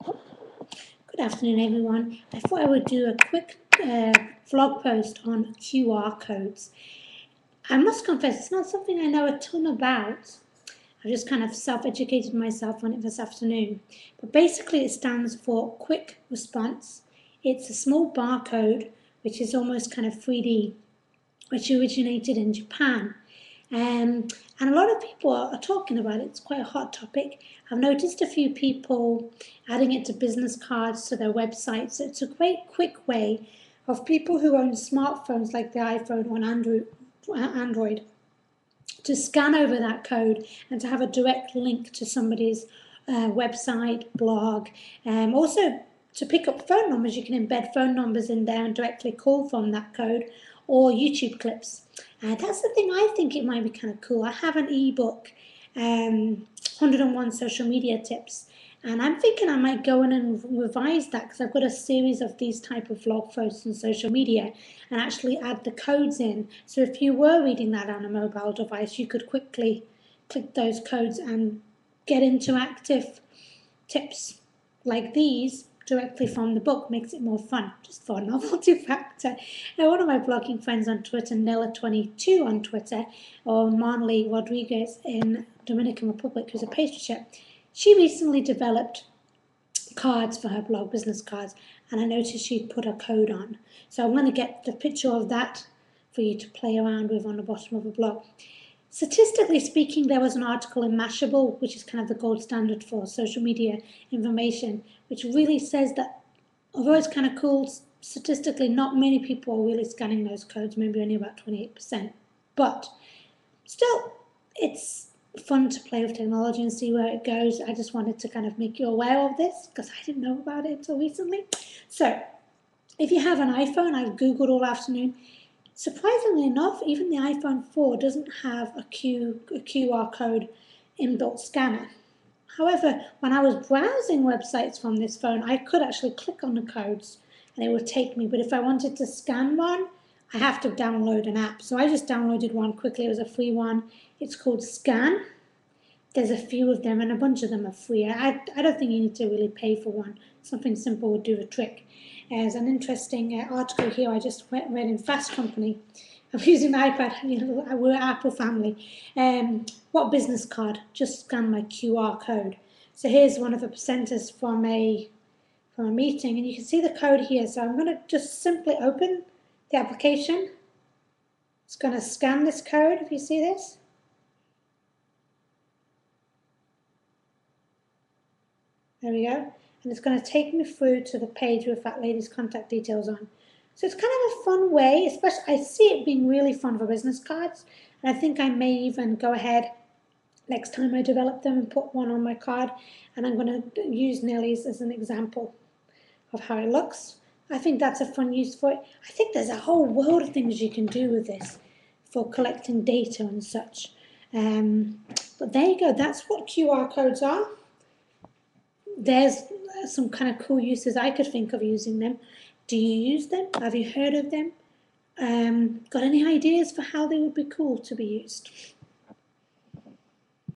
Good afternoon, everyone. I thought I would do a quick vlog post on QR codes. I must confess, it's not something I know a ton about. I've just kind of self-educated myself on it this afternoon. But basically it stands for quick response. It's a small barcode, which is almost kind of 3D, which originated in Japan. And a lot of people are talking about it. It's quite a hot topic. I've noticed a few people adding it to business cards, to their websites. So it's a great quick way of people who own smartphones like the iPhone or Android to scan over that code and to have a direct link to somebody's website, blog. Also, to pick up phone numbers, you can embed phone numbers in there and directly call from that code, or YouTube clips. That's the thing. I think it might be kind of cool. I have an ebook, 101 Social Media Tips, and I'm thinking I might go in and revise that because I've got a series of these type of blog posts on social media and actually add the codes in. So if you were reading that on a mobile device, you could quickly click those codes and get interactive tips like these directly from the book. Makes it more fun, just for a novelty factor. Now, one of my blogging friends on Twitter, Nella22 on Twitter, or Marley Rodriguez in Dominican Republic, who's a pastry chef, she recently developed cards for her blog, business cards, and I noticed she'd put a code on. So I'm going to get the picture of that for you to play around with on the bottom of the blog. Statistically speaking, there was an article in Mashable, which is kind of the gold standard for social media information, which really says that although it's kind of cool, statistically not many people are really scanning those codes, maybe only about 28%. But still, it's fun to play with technology and see where it goes. I just wanted to kind of make you aware of this because I didn't know about it until recently. So if you have an iPhone, I've Googled all afternoon. Surprisingly enough, even the iPhone 4 doesn't have a QR code inbuilt scanner. However, when I was browsing websites from this phone, I could actually click on the codes and it would take me. But if I wanted to scan one, I have to download an app. So I just downloaded one quickly. It was a free one. It's called Scan. There's a few of them and a bunch of them are free. I don't think you need to really pay for one. Something simple would do the trick. There's an interesting article here I just read in Fast Company. I'm using my iPad, we're an Apple family. What business card? Just scan my QR code. So here's one of the presenters from a meeting, and you can see the code here. So I'm going to just simply open the application. It's going to scan this code, if you see this. There we go. And it's going to take me through to the page with that lady's contact details on. So it's kind of a fun way, especially I see it being really fun for business cards. And I think I may even go ahead next time I develop them and put one on my card. And I'm going to use Nellie's as an example of how it looks. I think that's a fun use for it. I think there's a whole world of things you can do with this for collecting data and such. But there you go. That's what QR codes are. There's some kind of cool uses I could think of using them. Do you use them? Have you heard of them? Got any ideas for how they would be cool to be used?